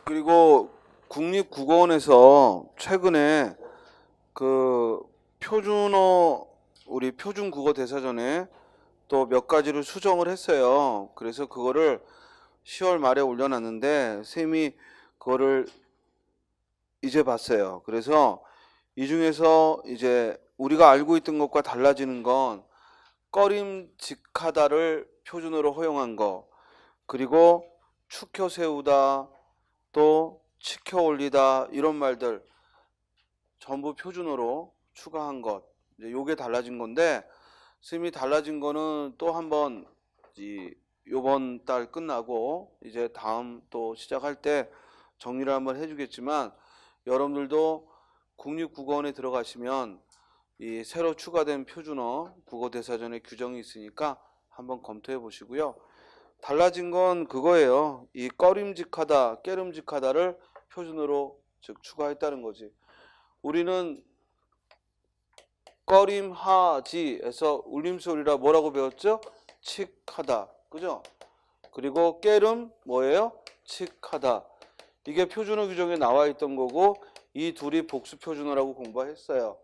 그리고 국립국어원에서 최근에 그 표준어 우리 표준국어 대사전에 또 몇 가지를 수정을 했어요. 그래서 그거를 10월 말에 올려놨는데 쌤이 그거를 이제 봤어요. 그래서 이 중에서 이제 우리가 알고 있던 것과 달라지는 건 꺼림직하다를 표준어로 허용한 거, 그리고 축혀 세우다, 또 치켜 올리다 이런 말들 전부 표준어로 추가한 것. 이제 요게 달라진 건데 쌤이 달라진 거는 또 한번 요번 달 끝나고 이제 다음 또 시작할 때 정리를 한번 해주겠지만 여러분들도 국립국어원에 들어가시면 이 새로 추가된 표준어 국어대사전의 규정이 있으니까 한번 검토해 보시고요. 달라진 건 그거예요. 이 꺼림직하다, 깨름직하다를 표준어로 즉 추가했다는 거지. 우리는 꺼림하지에서 울림소리라 뭐라고 배웠죠? 칙하다. 그죠? 그리고 깨름 뭐예요? 칙하다. 이게 표준어 규정에 나와 있던 거고 이 둘이 복수 표준어라고 공부했어요.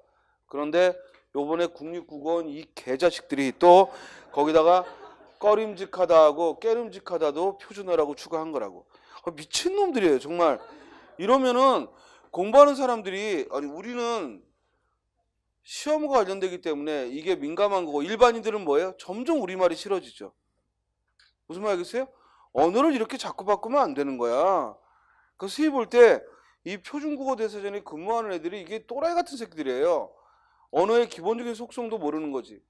그런데 요번에 국립국어원 이 개자식들이 또 거기다가 꺼림직하다 하고 깨름직하다도 표준어라고 추가한 거라고. 미친놈들이에요 정말. 이러면은 공부하는 사람들이 아니 우리는 시험과 관련되기 때문에 이게 민감한 거고 일반인들은 뭐예요? 점점 우리말이 싫어지죠. 무슨 말 알겠어요? 언어를 이렇게 자꾸 바꾸면 안 되는 거야. 그 수입 볼 때 이 표준국어 대사전에 근무하는 애들이 이게 또라이 같은 새끼들이에요. 언어의 기본적인 속성도 모르는 거지.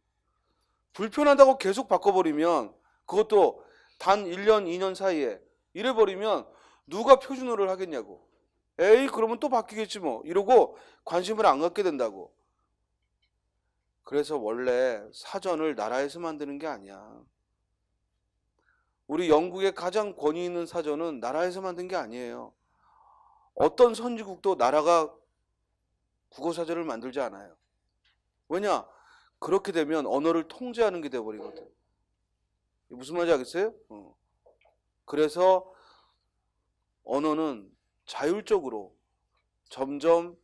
불편하다고 계속 바꿔버리면 그것도 단 1년, 2년 사이에 이래버리면 누가 표준어를 하겠냐고. 에이 그러면 또 바뀌겠지 뭐 이러고 관심을 안 갖게 된다고. 그래서 원래 사전을 나라에서 만드는 게 아니야. 우리 영국의 가장 권위 있는 사전은 나라에서 만든 게 아니에요. 어떤 선진국도 나라가 국어사전을 만들지 않아요. 왜냐? 그렇게 되면 언어를 통제하는 게 돼버리거든. 무슨 말인지 알겠어요? 그래서 언어는 자율적으로 점점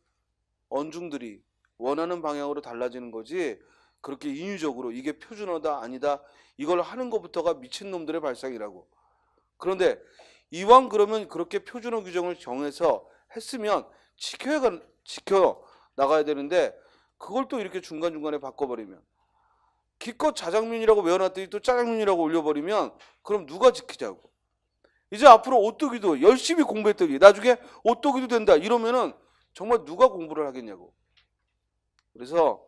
언중들이 원하는 방향으로 달라지는 거지 그렇게 인위적으로 이게 표준어다 아니다 이걸 하는 것부터가 미친놈들의 발상이라고. 그런데 이왕 그러면 그렇게 표준어 규정을 정해서 했으면 지켜 나가야 되는데 그걸 또 이렇게 중간중간에 바꿔버리면 기껏 자장면이라고 외워놨더니 또 짜장면이라고 올려버리면 그럼 누가 지키자고. 이제 앞으로 오뚜기도 열심히 공부했더니 나중에 오뚜기도 된다 이러면은 정말 누가 공부를 하겠냐고. 그래서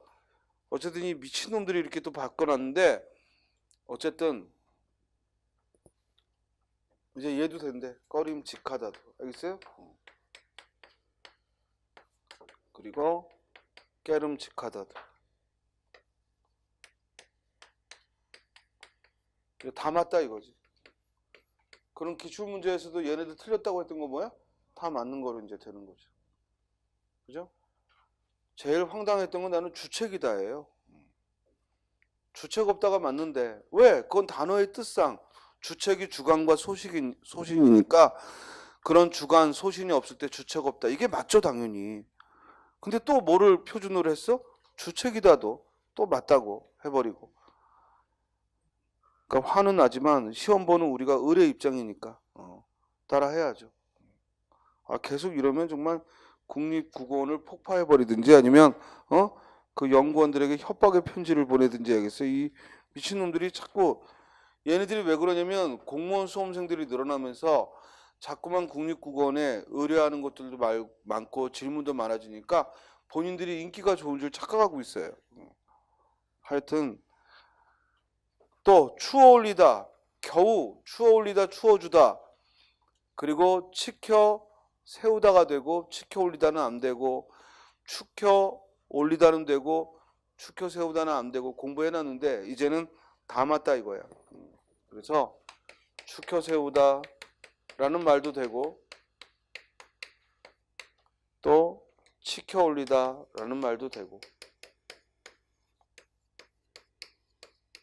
어쨌든 이 미친놈들이 이렇게 또 바꿔놨는데 어쨌든 이제 얘도 된대. 꺼림직하다도. 알겠어요? 그리고 깨름직하다도. 이거 다 맞다 이거지. 그런 기출문제에서도 얘네들 틀렸다고 했던 거 뭐야? 다 맞는 거로 이제 되는 거죠. 그죠? 제일 황당했던 건 나는 주책이다예요. 주책 없다가 맞는데 왜? 그건 단어의 뜻상 주책이 주관과 소신이니까 그런 주관 소신이 없을 때 주책 없다. 이게 맞죠 당연히. 근데 또 뭐를 표준으로 했어? 주책이다도 또 맞다고 해버리고. 그러니까 화는 나지만 시험 보는 우리가 의뢰 입장이니까 따라 해야죠. 계속 이러면 정말 국립국어원을 폭파해버리든지 아니면 그 연구원들에게 협박의 편지를 보내든지 해야겠어요. 이 미친놈들이 자꾸 얘네들이 왜 그러냐면 공무원 수험생들이 늘어나면서 자꾸만 국립국어원에 의뢰하는 것들도 많고 질문도 많아지니까 본인들이 인기가 좋은 줄 착각하고 있어요. 하여튼 또 추어올리다, 겨우 추어올리다, 추어주다, 그리고 치켜 세우다가 되고 치켜 올리다는 안 되고 축혀 올리다는 되고 축혀 세우다는 안 되고 공부해놨는데 이제는 다 맞다 이거야. 그래서 축혀 세우다 라는 말도 되고 또 치켜 올리다 라는 말도 되고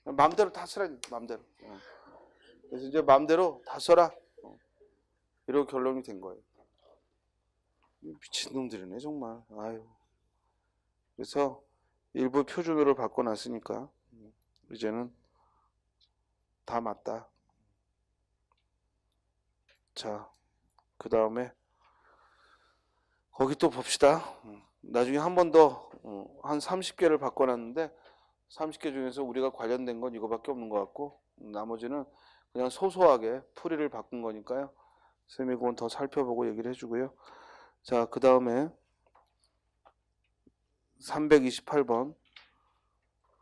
마음대로 다 쓰라 마음대로. 그래서 이제 마음대로 다 써라 이런 결론이 된 거예요. 미친놈들이네 정말. 아유. 그래서 일부 표준어를 바꿔놨으니까 이제는 다 맞다. 자, 그 다음에 거기 또 봅시다. 나중에 한 번 더 한 30개를 바꿔놨는데 30개 중에서 우리가 관련된 건 이거밖에 없는 것 같고 나머지는 그냥 소소하게 풀이를 바꾼 거니까요. 쌤이 그건 더 살펴보고 얘기를 해주고요. 자, 그 다음에 328번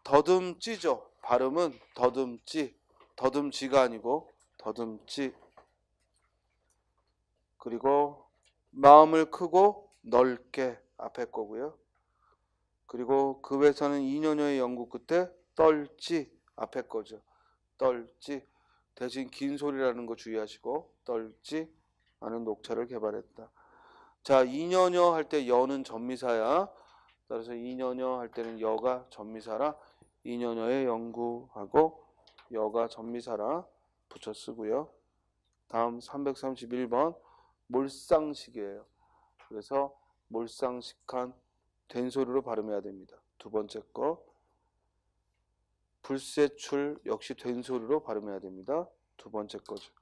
더듬지죠. 발음은 더듬지, 더듬지가 아니고 더듬지. 그리고 마음을 크고 넓게 앞에 거고요. 그리고 급에서는 2년여의 연구 끝에 떨지 앞에 거죠. 떨지. 대신 긴 소리라는 거 주의하시고 떨지 않은 녹차를 개발했다. 자, 2년여 할 때 여는 전미사야. 따라서 2년여 할 때는 여가 전미사라 2년여의 연구하고 여가 전미사라 붙여 쓰고요. 다음 331번 몰상식이에요. 그래서 몰상식한 된소리로 발음해야 됩니다. 두 번째 거 불세출 역시 된소리로 발음해야 됩니다. 두 번째 거죠.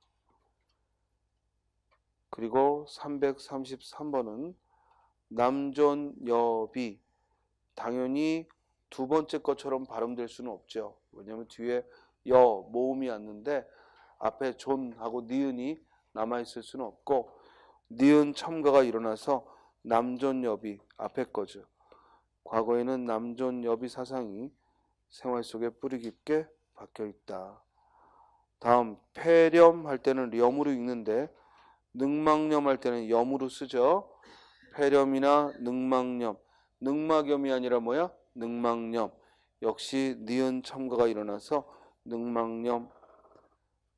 그리고 333번은 남존여비 당연히 두 번째 것처럼 발음될 수는 없죠. 왜냐하면 뒤에 여 모음이 왔는데 앞에 존하고 니은이 남아있을 수는 없고 니은 첨가가 일어나서 남존여비 앞에 거죠. 과거에는 남존여비 사상이 생활 속에 뿌리 깊게 박혀 있다. 다음 폐렴 할 때는 렴으로 읽는데 늑막염 할 때는 염으로 쓰죠. 폐렴이나 늑막염, 늑막염이 아니라 뭐야? 늑막염. 역시 니은 첨가가 일어나서 늑막염.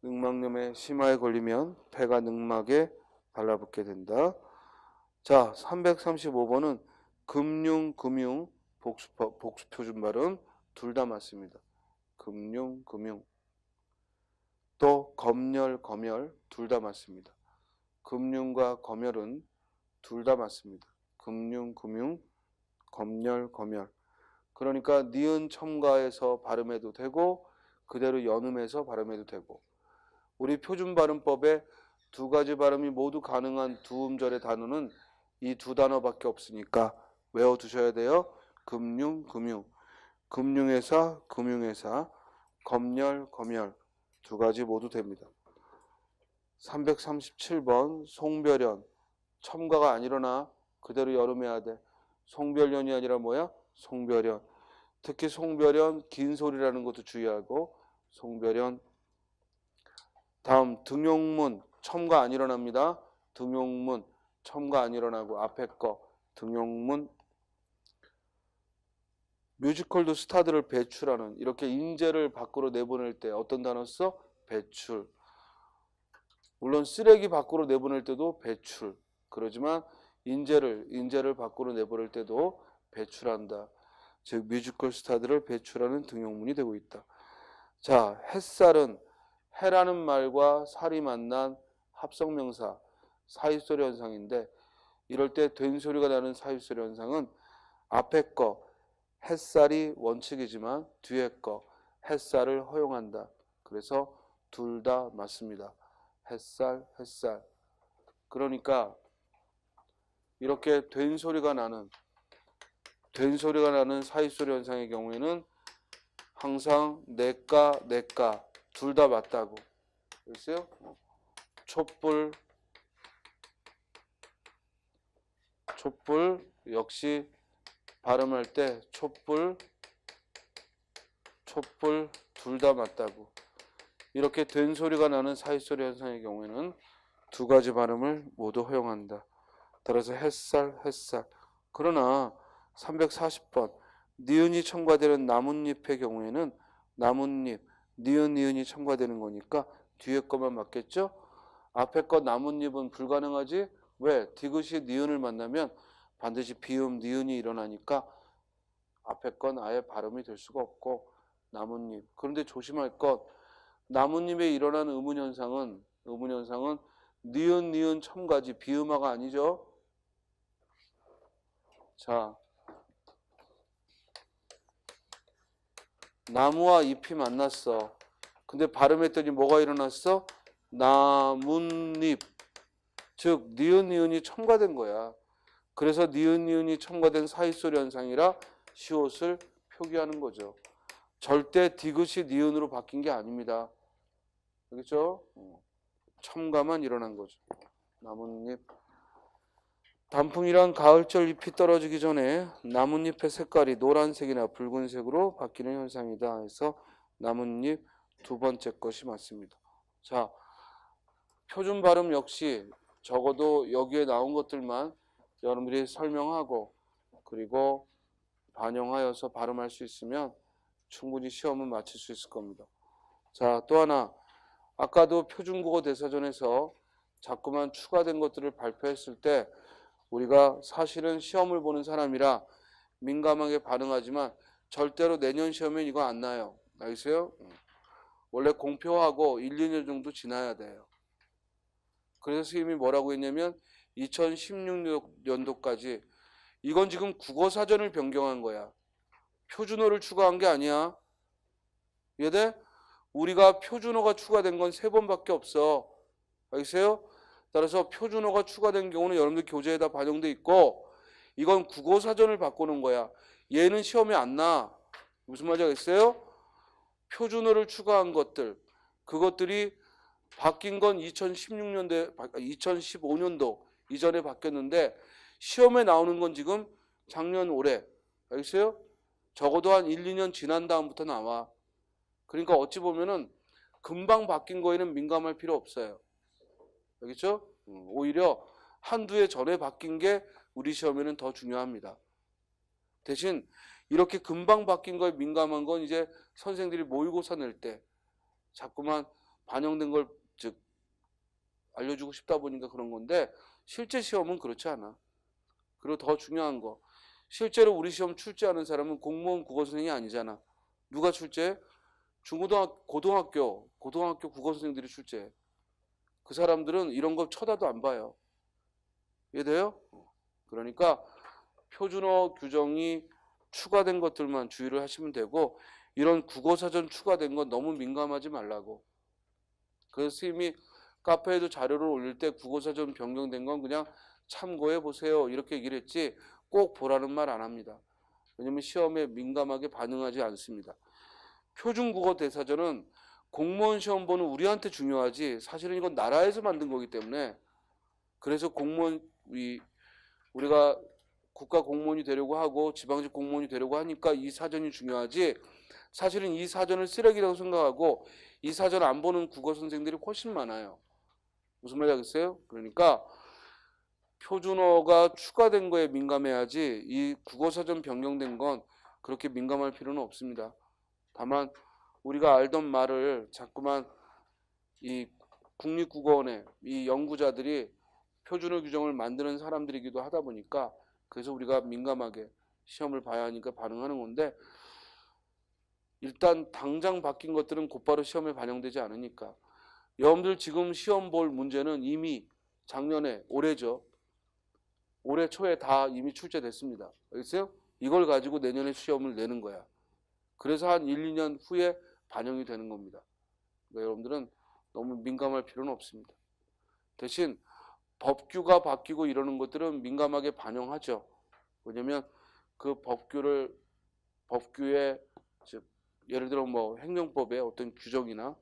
늑막염에 심하게 걸리면 폐가 늑막에 달라붙게 된다. 자, 335번은 금융, 복수표준 발음 둘 다 맞습니다. 금융. 또 검열 둘 다 맞습니다. 금융과 검열은 둘 다 맞습니다. 금융, 검열. 그러니까 니은 첨가해서 발음해도 되고 그대로 연음해서 발음해도 되고 우리 표준 발음법에 두 가지 발음이 모두 가능한 두 음절의 단어는 이 두 단어밖에 없으니까 외워두셔야 돼요. 금융, 금융회사, 검열 두 가지 모두 됩니다. 337번 송별연 첨가가 안 일어나 그대로 여름해야 돼. 송별연이 아니라 뭐야? 송별연. 특히 송별연 긴 소리라는 것도 주의하고 송별연. 다음 등용문 첨가 안 일어납니다. 등용문 첨가 안 일어나고 앞에 거 등용문. 뮤지컬도 스타들을 배출하는 이렇게 인재를 밖으로 내보낼 때 어떤 단어 써? 배출. 물론 쓰레기 밖으로 내보낼 때도 배출. 그러지만 인재를 밖으로 내보낼 때도 배출한다. 즉 뮤지컬 스타들을 배출하는 등용문이 되고 있다. 자, 햇살은 해라는 말과 살이 만난 합성명사 사입소리 현상인데 이럴 때 된소리가 나는 사입소리 현상은 앞에 거 햇살이 원칙이지만 뒤에 거 햇살을 허용한다. 그래서 둘 다 맞습니다. 햇살. 그러니까 이렇게 된소리가 나는 사입소리 현상의 경우에는 항상 내가 둘 다 맞다고. 글쎄요. 촛불 역시 발음할 때 촛불 둘 다 맞다고. 이렇게 된소리가 나는 사입소리 현상의 경우에는 두 가지 발음을 모두 허용한다. 따라서 햇살. 그러나 340번 니은이 첨가되는 나뭇잎의 경우에는 나뭇잎 니은이 첨가되는 거니까 뒤에 것만 맞겠죠? 앞에 것 나뭇잎은 불가능하지? 왜? 디귿이 니은을 만나면 반드시 비음 니은이 일어나니까 앞에 건 아예 발음이 될 수가 없고 나뭇잎. 그런데 조심할 것 나뭇잎에 일어나는 의문현상은 니은 첨가지 비음화가 아니죠. 자, 나무와 잎이 만났어. 근데 발음했더니 뭐가 일어났어? 나뭇잎. 즉 니은 니은이 첨가된 거야. 그래서 니은 니은이 첨가된 사이소리 현상이라 시옷을 표기하는 거죠. 절대 디귿이 니은으로 바뀐 게 아닙니다. 알겠죠? 첨가만 일어난 거죠. 나뭇잎. 단풍이란 가을철 잎이 떨어지기 전에 나뭇잎의 색깔이 노란색이나 붉은색으로 바뀌는 현상이다. 해서 나뭇잎 두 번째 것이 맞습니다. 자, 표준 발음 역시 적어도 여기에 나온 것들만 여러분들이 설명하고 그리고 반영하여서 발음할 수 있으면 충분히 시험은 마칠 수 있을 겁니다. 자, 또 하나. 아까도 표준국어 대사전에서 자꾸만 추가된 것들을 발표했을 때 우리가 사실은 시험을 보는 사람이라 민감하게 반응하지만 절대로 내년 시험엔 이거 안 나요. 알겠어요? 원래 공표하고 1, 2년 정도 지나야 돼요. 그래서 선생님이 뭐라고 했냐면 2016년도까지 이건 지금 국어사전을 변경한 거야. 표준어를 추가한 게 아니야. 이해돼? 우리가 표준어가 추가된 건 3번밖에 없어. 알겠어요? 따라서 표준어가 추가된 경우는 여러분들 교재에다 반영돼 있고 이건 국어사전을 바꾸는 거야. 얘는 시험에 안 나. 무슨 말인지 알겠어요? 표준어를 추가한 것들 그것들이 바뀐 건 2015년도 이전에 바뀌었는데 시험에 나오는 건 지금 작년 올해. 알겠어요? 적어도 한 1, 2년 지난 다음부터 나와. 그러니까 어찌 보면은 금방 바뀐 거에는 민감할 필요 없어요. 알겠죠? 오히려 한두 해 전에 바뀐 게 우리 시험에는 더 중요합니다. 대신 이렇게 금방 바뀐 거에 민감한 건 이제 선생들이 모의고사 낼 때 자꾸만 반영된 걸 즉 알려주고 싶다 보니까 그런 건데 실제 시험은 그렇지 않아. 그리고 더 중요한 거 실제로 우리 시험 출제하는 사람은 공무원 국어선생이 아니잖아. 누가 출제해? 고등학교 국어선생들이 출제해. 그 사람들은 이런 거 쳐다도 안 봐요. 이해돼요? 그러니까 표준어 규정이 추가된 것들만 주의를 하시면 되고 이런 국어사전 추가된 건 너무 민감하지 말라고. 그래서 선생님이 카페에도 자료를 올릴 때 국어사전 변경된 건 그냥 참고해 보세요 이렇게 얘기를 했지 꼭 보라는 말 안 합니다. 왜냐면 시험에 민감하게 반응하지 않습니다. 표준국어 대사전은 공무원 시험 보는 우리한테 중요하지 사실은 이건 나라에서 만든 거기 때문에 그래서 우리가 국가 공무원이 되려고 하고 지방직 공무원이 되려고 하니까 이 사전이 중요하지 사실은 이 사전을 쓰레기라고 생각하고 이 사전 안 보는 국어 선생들이 훨씬 많아요. 무슨 말인지 알겠어요? 그러니까 표준어가 추가된 거에 민감해야지 이 국어사전 변경된 건 그렇게 민감할 필요는 없습니다. 다만 우리가 알던 말을 자꾸만 이 국립국어원의 이 연구자들이 표준어 규정을 만드는 사람들이기도 하다 보니까 그래서 우리가 민감하게 시험을 봐야 하니까 반응하는 건데 일단 당장 바뀐 것들은 곧바로 시험에 반영되지 않으니까 여러분들 지금 시험 볼 문제는 이미 작년에 올해죠. 올해 초에 다 이미 출제됐습니다. 알겠어요? 이걸 가지고 내년에 시험을 내는 거야. 그래서 한 1, 2년 후에 반영이 되는 겁니다. 그러니까 여러분들은 너무 민감할 필요는 없습니다. 대신 법규가 바뀌고 이러는 것들은 민감하게 반영하죠. 왜냐면 그 법규에 즉 예를 들어 뭐 행정법의 어떤 규정이나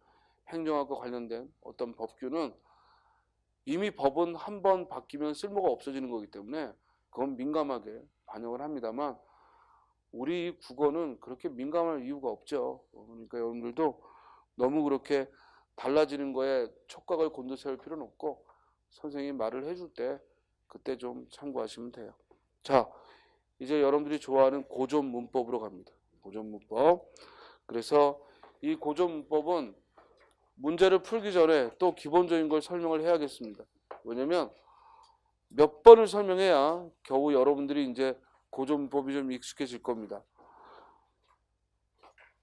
행정학과 관련된 어떤 법규는 이미 법은 한 번 바뀌면 쓸모가 없어지는 거기 때문에 그건 민감하게 반영을 합니다만 우리 국어는 그렇게 민감할 이유가 없죠. 그러니까 여러분들도 너무 그렇게 달라지는 거에 촉각을 곤두세울 필요는 없고 선생님이 말을 해줄 때 그때 좀 참고하시면 돼요. 자, 이제 여러분들이 좋아하는 고전 문법으로 갑니다. 고전 문법. 그래서 이 고전 문법은 문제를 풀기 전에 또 기본적인 걸 설명을 해야겠습니다. 왜냐면 몇 번을 설명해야 겨우 여러분들이 이제 고전 문법이 좀 익숙해질 겁니다.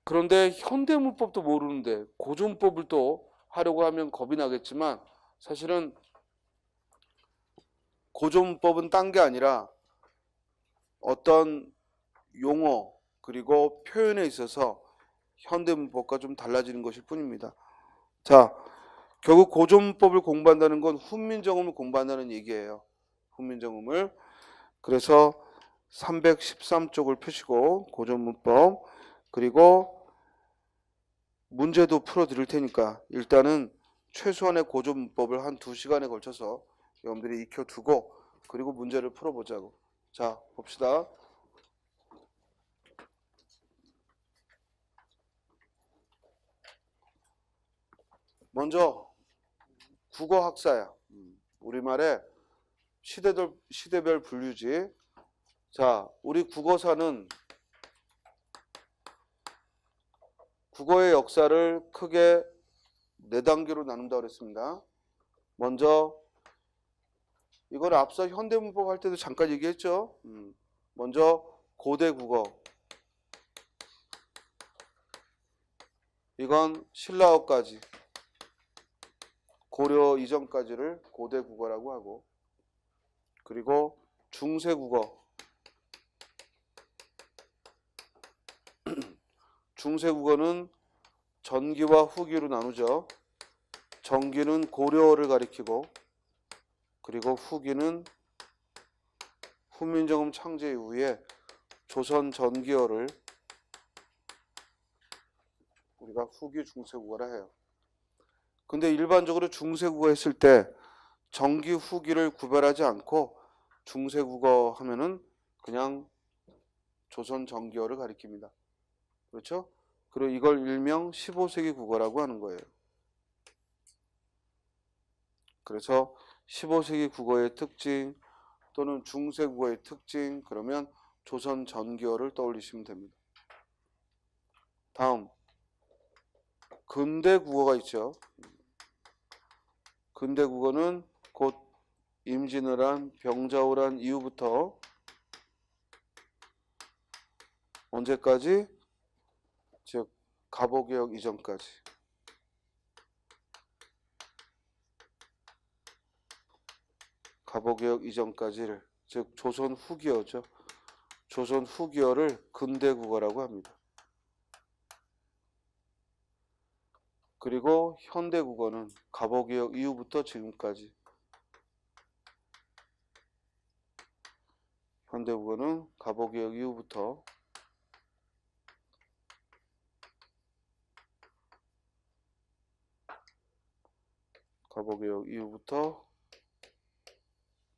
그런데 현대 문법도 모르는데 고전 문법을 또 하려고 하면 겁이 나겠지만 사실은 고전 문법은 딴 게 아니라 어떤 용어 그리고 표현에 있어서 현대문법과 좀 달라지는 것일 뿐입니다. 자, 결국 고전문법을 공부한다는 건 훈민정음을 공부한다는 얘기예요. 훈민정음을. 그래서 313쪽을 펴시고 고전문법 그리고 문제도 풀어드릴 테니까 일단은 최소한의 고전문법을 한 2시간에 걸쳐서 여러분들이 익혀두고 그리고 문제를 풀어보자고. 자, 봅시다. 먼저 국어 학사야. 우리말에 시대별 분류지. 자, 우리 국어사는 국어의 역사를 크게 4단계로 나눈다 그랬습니다. 먼저 이건 앞서 현대문법 할 때도 잠깐 얘기했죠. 먼저 고대 국어. 이건 신라어까지 고려 이전까지를 고대 국어라고 하고, 그리고 중세 국어. 중세 국어는 전기와 후기로 나누죠. 전기는 고려어를 가리키고, 그리고 후기는 훈민정음 창제 이후에 조선 전기어를 우리가 후기 중세국어라 해요. 근데 일반적으로 중세국어 했을 때 전기 후기를 구별하지 않고 중세국어 하면은 그냥 조선 전기어를 가리킵니다. 그렇죠? 그리고 이걸 일명 15세기 국어라고 하는 거예요. 그래서 15세기 국어의 특징 또는 중세국어의 특징 그러면 조선 전기어를 떠올리시면 됩니다. 다음 근대 국어가 있죠. 근대 국어는 곧 임진왜란, 병자호란 이후부터 언제까지? 즉 갑오개혁 이전까지. 갑오개혁 이전까지를, 즉 조선 후기어죠. 조선 후기어를 근대 국어라고 합니다. 그리고 현대 국어는 갑오개혁 이후부터 지금까지. 현대 국어는 갑오개혁 이후부터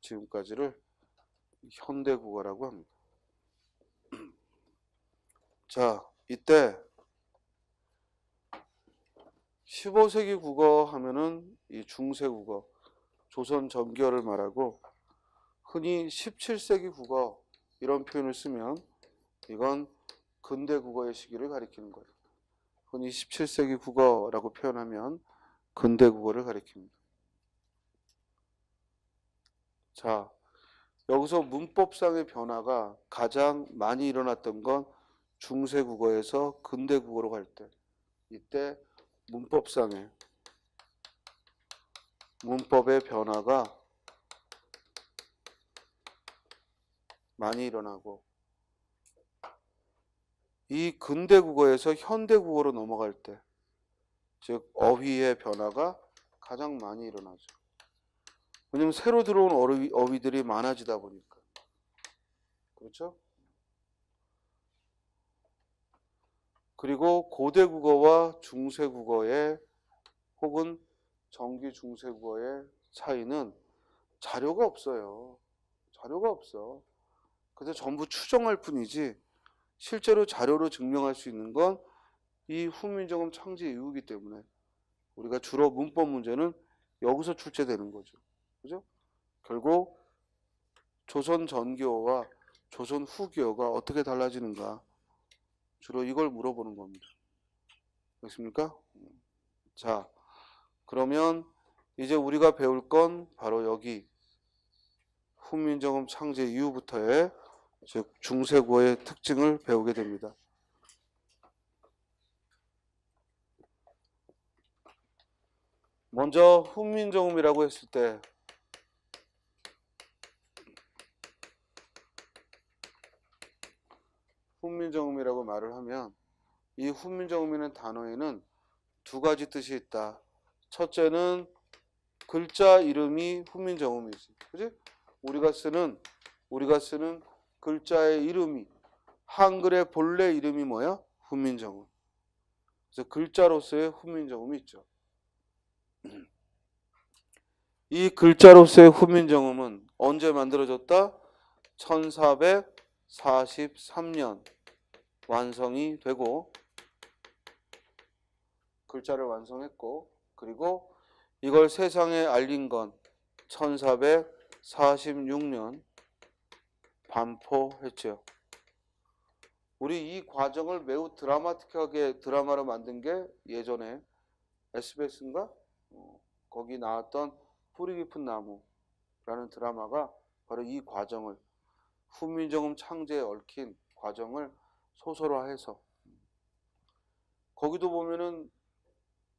지금까지를 현대 국어라고 합니다. 자, 이때 15세기 국어 하면은 이 중세 국어, 조선 전기어를 말하고, 흔히 17세기 국어 이런 표현을 쓰면 이건 근대 국어의 시기를 가리키는 거예요. 흔히 17세기 국어라고 표현하면 근대 국어를 가리킵니다. 자, 여기서 문법상의 변화가 가장 많이 일어났던 건 중세 국어에서 근대 국어로 갈 때, 이때 문법의 변화가 많이 일어나고, 이 근대 국어에서 현대 국어로 넘어갈 때, 즉 어휘의 변화가 가장 많이 일어나죠. 왜냐면 새로 들어온 어휘들이 많아지다 보니까. 그렇죠? 그리고 고대 국어와 중세 국어의 혹은 정기 중세 국어의 차이는 자료가 없어요. 자료가 없어. 그래서 전부 추정할 뿐이지 실제로 자료로 증명할 수 있는 건 이 훈민정음 창제 이후이기 때문에 우리가 주로 문법 문제는 여기서 출제되는 거죠. 그죠? 결국 조선 전기어와 조선 후기어가 어떻게 달라지는가, 주로 이걸 물어보는 겁니다. 됐습니까? 자, 그러면 이제 우리가 배울 건 바로 여기 훈민정음 창제 이후부터의 즉 중세국어의 특징을 배우게 됩니다. 먼저 훈민정음이라고 했을 때 훈민정음이라고 말을 하면 이 훈민정음이라는 단어에는 두 가지 뜻이 있다. 첫째는 글자 이름이 훈민정음이지. 그지? 우리가 쓰는 글자의 이름이 한글의 본래 이름이 뭐야? 훈민정음. 그래서 글자로서의 훈민정음이 있죠. 이 글자로서의 훈민정음은 언제 만들어졌다? 1443년 완성이 되고 글자를 완성했고 그리고 이걸 세상에 알린 건 1446년 반포했죠. 우리 이 과정을 매우 드라마틱하게 드라마로 만든 게 예전에 SBS인가? 거기 나왔던 뿌리 깊은 나무라는 드라마가 바로 이 과정을 훈민정음 창제에 얽힌 과정을 소설화해서 거기도 보면은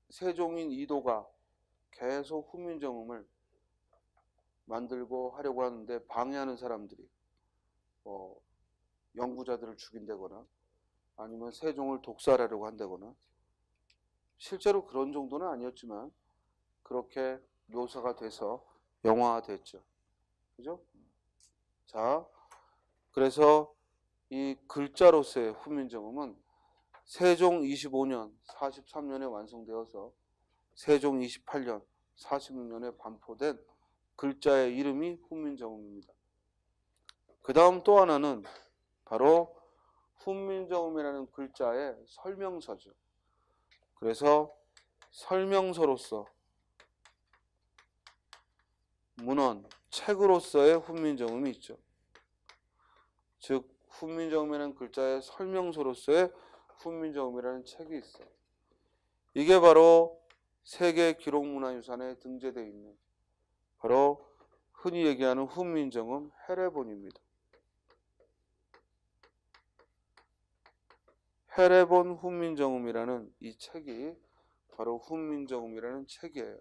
세종인 이도가 계속 훈민정음을 만들고 하려고 하는데 방해하는 사람들이 연구자들을 죽인다거나 아니면 세종을 독살하려고 한다거나 실제로 그런 정도는 아니었지만 그렇게 묘사가 돼서 영화화됐죠. 그죠? 자, 그래서 이 글자로서의 훈민정음은 세종 25년 43년에 완성되어서 세종 28년 46년에 반포된 글자의 이름이 훈민정음입니다. 그 다음 또 하나는 바로 훈민정음이라는 글자의 설명서죠. 그래서 설명서로서 문헌, 책으로서의 훈민정음이 있죠. 즉 훈민정음이라는 글자의 설명서로서의 훈민정음이라는 책이 있어요. 이게 바로 세계 기록문화유산에 등재되어 있는 바로 흔히 얘기하는 훈민정음 해례본입니다. 해례본 훈민정음이라는 이 책이 바로 훈민정음이라는 책이에요.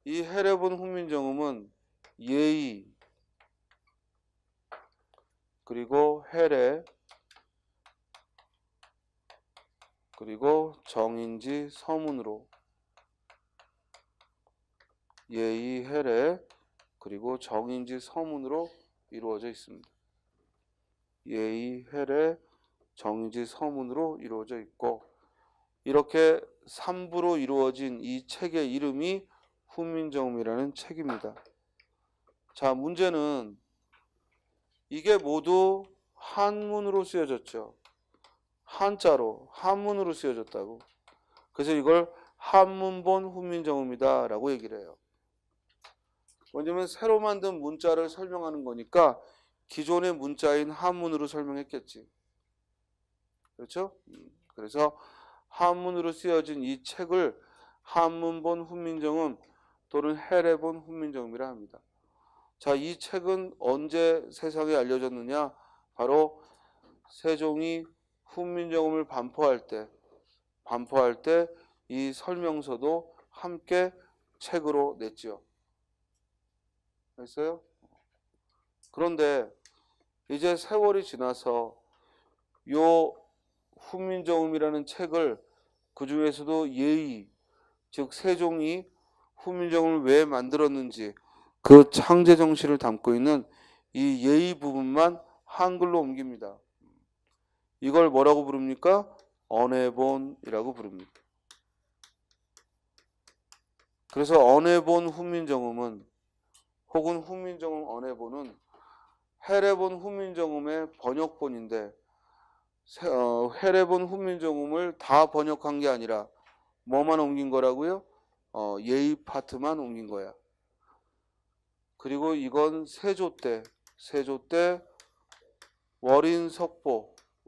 이 해례본 훈민정음은 예의 그리고 해례 그리고 정인지 서문으로 예의 해례 그리고 정인지 서문으로 이루어져 있습니다. 예의 해례 정인지 서문으로 이루어져 있고 이렇게 3부로 이루어진 이 책의 이름이 훈민정음이라는 책입니다. 자, 문제는 이게 모두 한문으로 쓰여졌죠. 한자로 한문으로 쓰여졌다고. 그래서 이걸 한문본 훈민정음이다 라고 얘기를 해요. 왜냐면 새로 만든 문자를 설명하는 거니까 기존의 문자인 한문으로 설명했겠지. 그렇죠? 그래서 한문으로 쓰여진 이 책을 한문본 훈민정음 또는 해례본 훈민정음이라 합니다. 자, 이 책은 언제 세상에 알려졌느냐? 바로 세종이 훈민정음을 반포할 때 이 설명서도 함께 책으로 냈지요. 됐어요? 그런데 이제 세월이 지나서 요 훈민정음이라는 책을 그 중에서도 예의, 즉 세종이 훈민정음을 왜 만들었는지 그 창제 정신을 담고 있는 이 예의 부분만 한글로 옮깁니다. 이걸 뭐라고 부릅니까? 언해본이라고 부릅니다. 그래서 언해본 훈민정음은 혹은 훈민정음 언해본은 해례본 훈민정음의 번역본인데 해례본 훈민정음을 다 번역한 게 아니라 뭐만 옮긴 거라고요? 예의 파트만 옮긴 거야. 그리고 이건 세조 때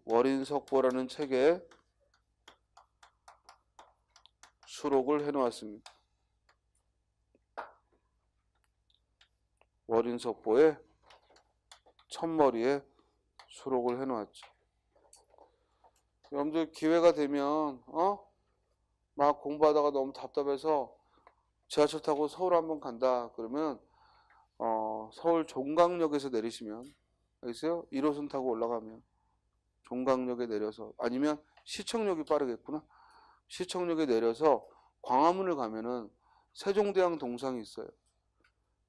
월인석보라는 책에 수록을 해놓았습니다. 월인석보의 첫머리에 수록을 해놓았죠. 여러분들 기회가 되면 막 공부하다가 너무 답답해서 지하철 타고 서울 한번 간다 그러면 서울 종강역에서 내리시면 알겠어요? 1호선 타고 올라가면 종강역에 내려서 아니면 시청역이 빠르겠구나. 시청역에 내려서 광화문을 가면은 세종대왕 동상이 있어요.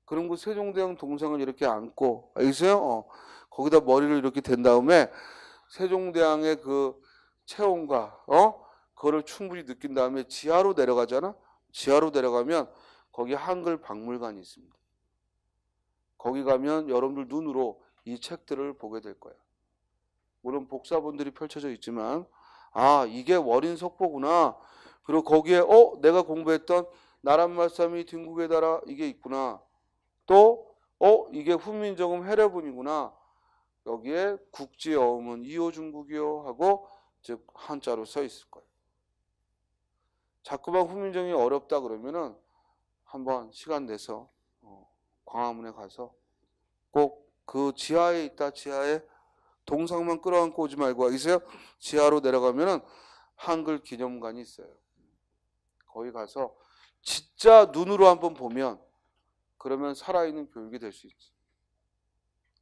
그럼 그 세종대왕 동상을 이렇게 안고 알겠어요? 거기다 머리를 이렇게 댄 다음에 세종대왕의 그 체온과 그거를 충분히 느낀 다음에 지하로 내려가잖아. 지하로 내려가면 거기 한글 박물관이 있습니다. 거기 가면 여러분들 눈으로 이 책들을 보게 될 거야. 물론 복사본들이 펼쳐져 있지만 아 이게 월인석보구나. 그리고 거기에 내가 공부했던 나란말싸미 딩국의 달아 이게 있구나. 또 이게 훈민정음 해례본이구나. 여기에 국지어음은 이호중국이요 하고 즉 한자로 써 있을 거예요. 자꾸만 훈민정음이 어렵다 그러면은 한번 시간 내서 광화문에 가서 꼭 그 지하에 있다. 지하에 동상만 끌어안고 오지 말고 알겠어요? 지하로 내려가면은 한글 기념관이 있어요. 거기 가서 진짜 눈으로 한번 보면 그러면 살아있는 교육이 될 수 있지.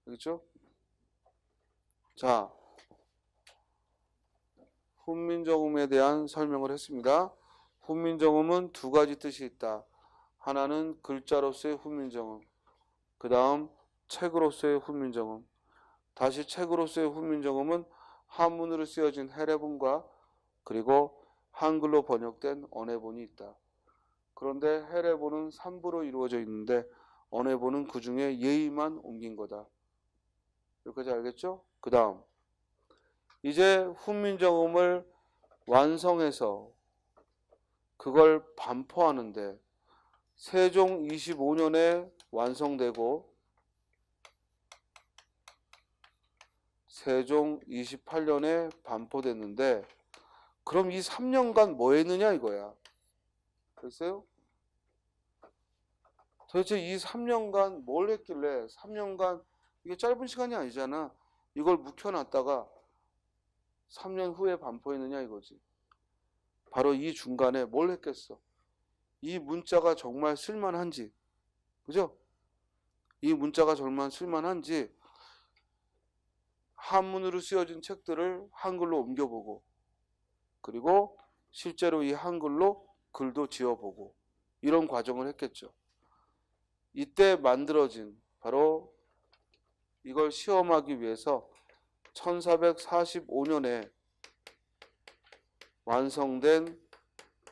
그렇죠? 자, 훈민정음에 대한 설명을 했습니다. 훈민정음은 두 가지 뜻이 있다. 하나는 글자로서의 훈민정음, 그 다음 책으로서의 훈민정음. 다시 책으로서의 훈민정음은 한문으로 쓰여진 해례본과 그리고 한글로 번역된 언해본이 있다. 그런데 해례본은 3부로 이루어져 있는데 언해본은 그 중에 예의만 옮긴 거다. 여기까지 알겠죠? 그 다음 이제 훈민정음을 완성해서 그걸 반포하는데 세종 25년에 완성되고 세종 28년에 반포됐는데 그럼 이 3년간 뭐 했느냐 이거야. 글쎄요? 도대체 이 3년간 뭘 했길래 3년간 이게 짧은 시간이 아니잖아. 이걸 묵혀놨다가 3년 후에 반포했느냐 이거지. 바로 이 중간에 뭘 했겠어. 이 문자가 정말 쓸만한지, 그죠? 이 문자가 정말 쓸만한지 한문으로 쓰여진 책들을 한글로 옮겨보고 그리고 실제로 이 한글로 글도 지어보고 이런 과정을 했겠죠. 이때 만들어진 바로 이걸 시험하기 위해서 1445년에 완성된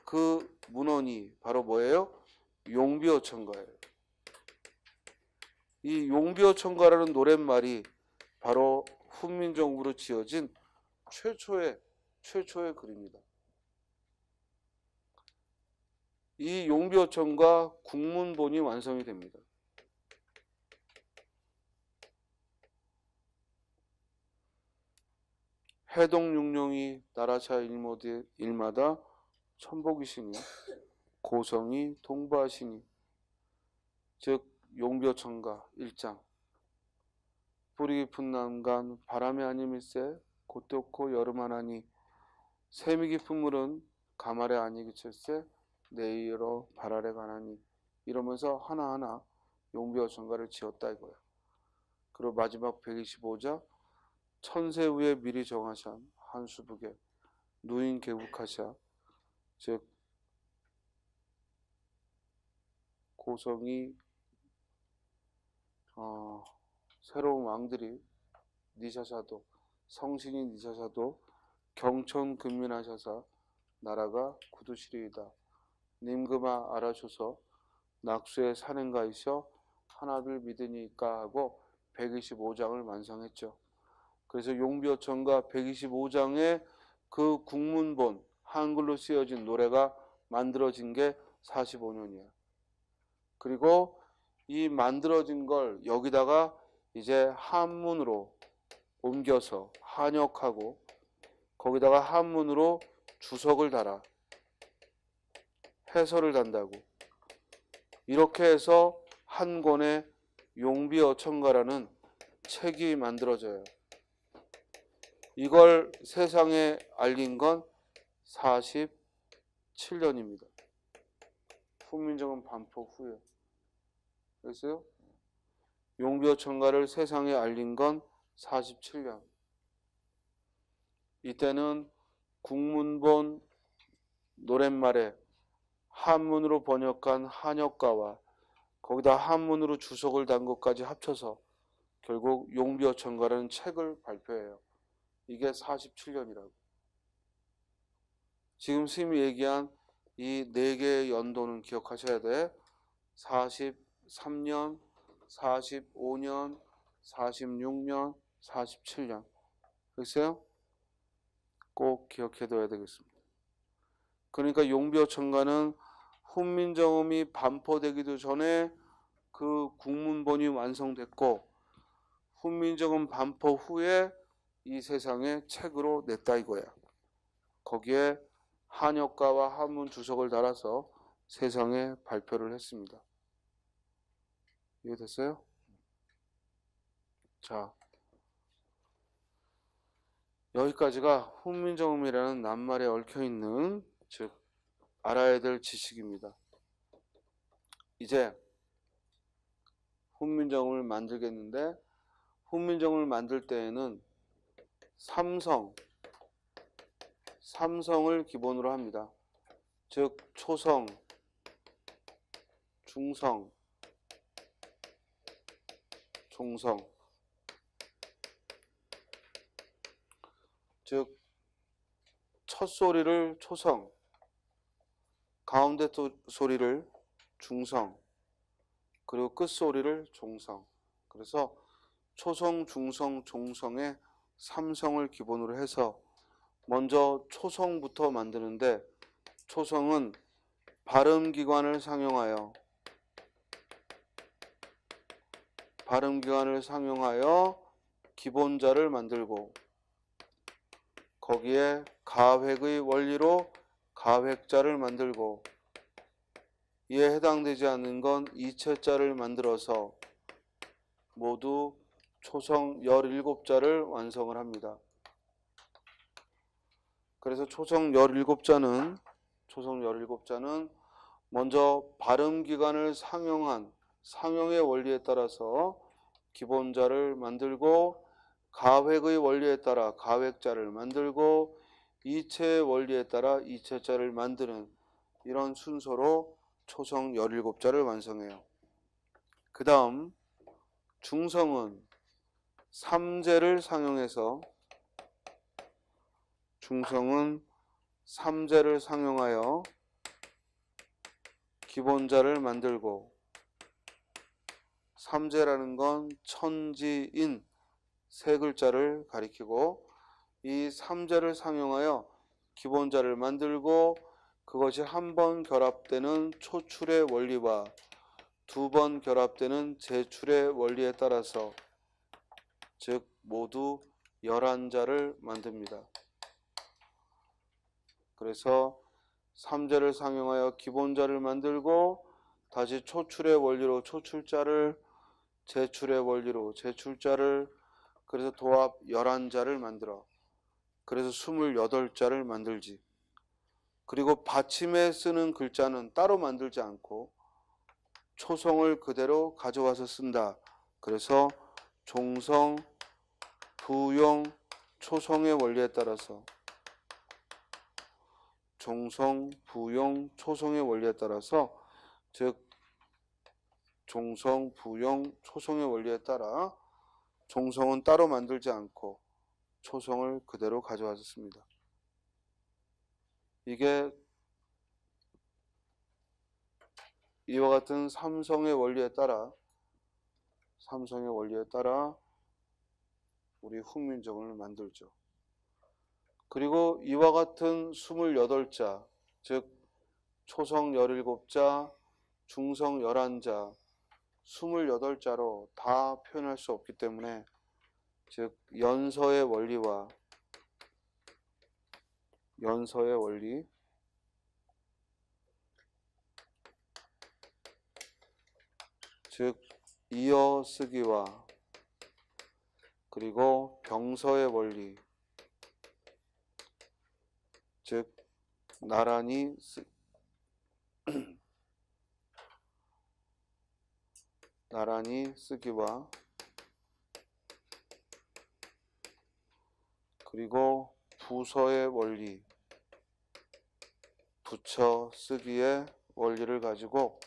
그 문헌이 바로 뭐예요? 용비어천가예요. 이 용비어천가라는 노랫말이 바로 훈민정음으로 지어진 최초의 글입니다. 이 용비어천가 국문본이 완성이 됩니다. 해동육룡이 나라차 일마다 천복이시니 고성이 동부하시니 즉 용비어천가 1장 뿌리 깊은 남간 바람이 아님일세 곧되고 여름하나니 샘이 깊은 물은 가말에 아니 그칠세 내일어 발아래 가나니 이러면서 하나하나 용비어천가를 지었다 이거야. 그리고 마지막 125자 천세후에 미리 정하샤 한수북에 누인 개국하샤 즉 고성이 새로운 왕들이 니샤샤도 성신이 니샤샤도 경천 근민하셔서 나라가 구두시리이다. 님그마 알아줘서 낙수의 산행가이셔 하나들 믿으니까 하고 125장을 완성했죠. 그래서 용비어천가 125장의 그 국문본 한글로 쓰여진 노래가 만들어진 게 45년이야. 그리고 이 만들어진 걸 여기다가 이제 한문으로 옮겨서 한역하고 거기다가 한문으로 주석을 달아 해설을 단다고 이렇게 해서 한 권의 용비어천가라는 책이 만들어져요. 이걸 세상에 알린 건 47년입니다. 훈민정음 반포 후에. 그랬어요? 용비어천가를 세상에 알린 건 47년. 이때는 국문본 노랫말에 한문으로 번역한 한역가와 거기다 한문으로 주석을 단 것까지 합쳐서 결국 용비어천가라는 책을 발표해요. 이게 47년이라고. 지금 스님이 얘기한 이 네 개의 연도는 기억하셔야 돼. 43년, 45년, 46년, 47년. 글쎄요? 꼭 기억해둬야 되겠습니다. 그러니까 용비어천가는 훈민정음이 반포되기도 전에 그 국문본이 완성됐고 훈민정음 반포 후에 이 세상에 책으로 냈다 이거야. 거기에 한역가와 한문 주석을 달아서 세상에 발표를 했습니다. 이해됐어요? 자, 여기까지가 훈민정음이라는 낱말에 얽혀있는 즉 알아야 될 지식입니다. 이제 훈민정음을 만들겠는데 훈민정음을 만들 때에는 삼성을 기본으로 합니다. 즉 초성, 중성, 종성. 즉 첫 소리를 초성, 가운데 소리를 중성, 그리고 끝 소리를 종성. 그래서 초성, 중성, 종성의 삼성을 기본으로 해서 먼저 초성부터 만드는데 초성은 발음기관을 상용하여 기본자를 만들고 거기에 가획의 원리로 가획자를 만들고 이에 해당되지 않는 건 이체자를 만들어서 모두 초성 17자를 완성을 합니다. 그래서 초성 17자는 먼저 발음기관을 상용의 원리에 따라서 기본자를 만들고 가획의 원리에 따라 가획자를 만들고 이체의 원리에 따라 이체자를 만드는 이런 순서로 초성 17자를 완성해요. 그 다음 중성은 삼재를 상용하여 기본자를 만들고 삼재라는 건 천지인 세 글자를 가리키고 이 삼재를 상용하여 기본자를 만들고 그것이 한 번 결합되는 초출의 원리와 두 번 결합되는 재출의 원리에 따라서 즉 모두 11자를 만듭니다. 그래서 삼재를 상용하여 기본자를 만들고 다시 초출의 원리로 초출자를 재출의 원리로 재출자를 그래서 도합 11자를 만들어 그래서 28자를 만들지. 그리고 받침에 쓰는 글자는 따로 만들지 않고 초성을 그대로 가져와서 쓴다. 그래서 종성, 부용, 초성의 원리에 따라서 즉 종성, 부용, 초성의 원리에 따라 종성은 따로 만들지 않고 초성을 그대로 가져와서 씁니다. 이게 이와 같은 삼성의 원리에 따라 우리 훈민정음을 만들죠. 그리고 이와 같은 28자, 즉 초성 17자, 중성 11자, 28자로 다 표현할 수 없기 때문에 즉 연서의 원리 즉 이어쓰기와 그리고 병서의 원리 즉 나란히 쓰기와 그리고 부서의 원리, 붙여 쓰기의 원리를 가지고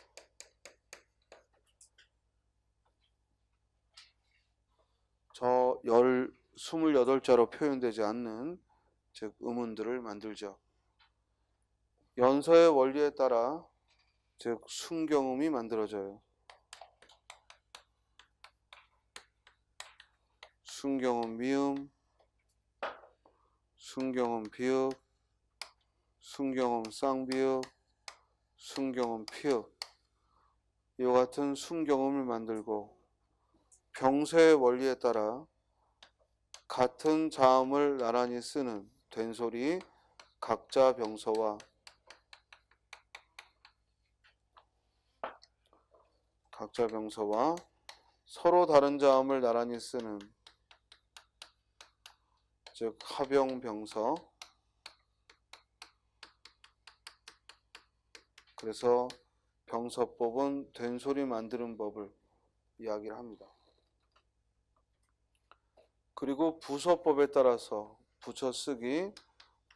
저 28자로 표현되지 않는 즉 음운들을 만들죠. 연서의 원리에 따라 즉 순경음이 만들어져요. 순경음 미음, 순경음 비읍, 순경음 쌍비읍, 순경음 피읍, 이와 같은 순경음을 만들고 병서의 원리에 따라 같은 자음을 나란히 쓰는 된소리 각자 병서와 서로 다른 자음을 나란히 쓰는 즉 합영병서, 그래서 병서법은 된소리 만드는 법을 이야기를 합니다. 그리고 부서법에 따라서 붙여쓰기,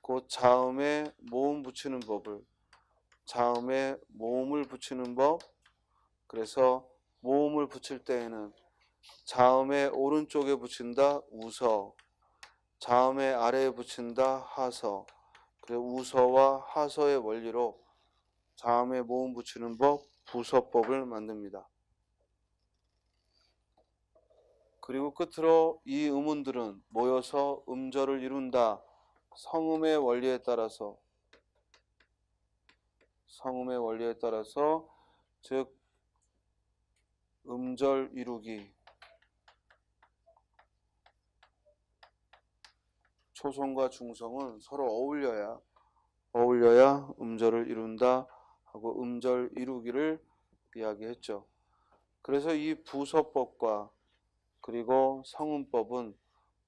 곧 자음에 모음 붙이는 법을 자음에 모음을 붙이는 법, 그래서 모음을 붙일 때에는 자음의 오른쪽에 붙인다 우서, 자음의 아래에 붙인다 하서, 그래서 우서와 하서의 원리로 자음에 모음 붙이는 법 부서법을 만듭니다. 그리고 끝으로 이 음운들은 모여서 음절을 이룬다. 성음의 원리에 따라서 즉 음절 이루기, 초성과 중성은 서로 어울려야 음절을 이룬다 하고 음절 이루기를 이야기했죠. 그래서 이 부서법과 그리고 성음법은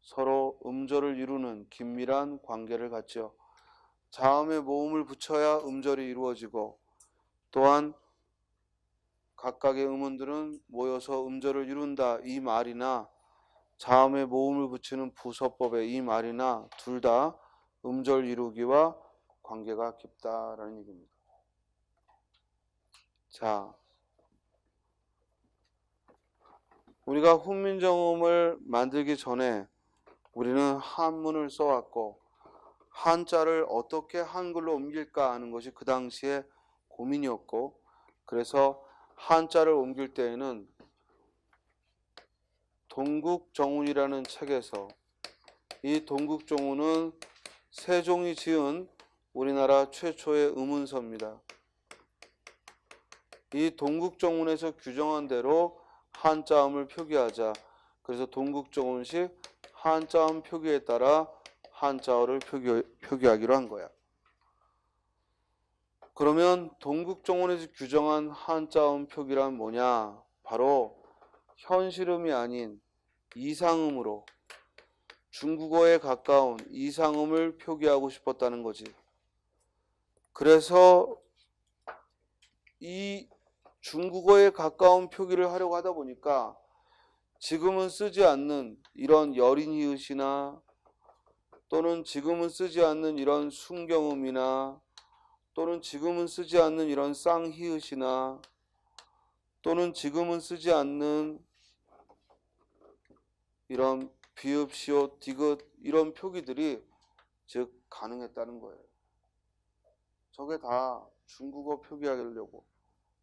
서로 음절을 이루는 긴밀한 관계를 갖죠. 자음에 모음을 붙여야 음절이 이루어지고, 또한 각각의 음운들은 모여서 음절을 이룬다 이 말이나 자음에 모음을 붙이는 부서법의 이 말이나 둘 다 음절 이루기와 관계가 깊다라는 얘기입니다. 자, 우리가 훈민정음을 만들기 전에 우리는 한문을 써왔고 한자를 어떻게 한글로 옮길까 하는 것이 그 당시에 고민이었고, 그래서 한자를 옮길 때에는 동국정운이라는 책에서, 이 동국정운은 세종이 지은 우리나라 최초의 음운서입니다. 이 동국정운에서 규정한 대로 한자음을 표기하자. 그래서 동국정운식 한자음 표기에 따라 한자어를 표기하기로 한 거야. 그러면 동국정운에서 규정한 한자음 표기란 뭐냐? 바로 현실음이 아닌 이상음으로 중국어에 가까운 이상음을 표기하고 싶었다는 거지. 그래서 이 중국어에 가까운 표기를 하려고 하다 보니까 지금은 쓰지 않는 이런 여린이읒이나 또는 지금은 쓰지 않는 이런 순경음이나 또는 지금은 쓰지 않는 이런 쌍히읗이나 또는 지금은 쓰지 않는 이런 비읍, 시옷, 디귿 이런 표기들이 즉 가능했다는 거예요. 저게 다 중국어 표기하려고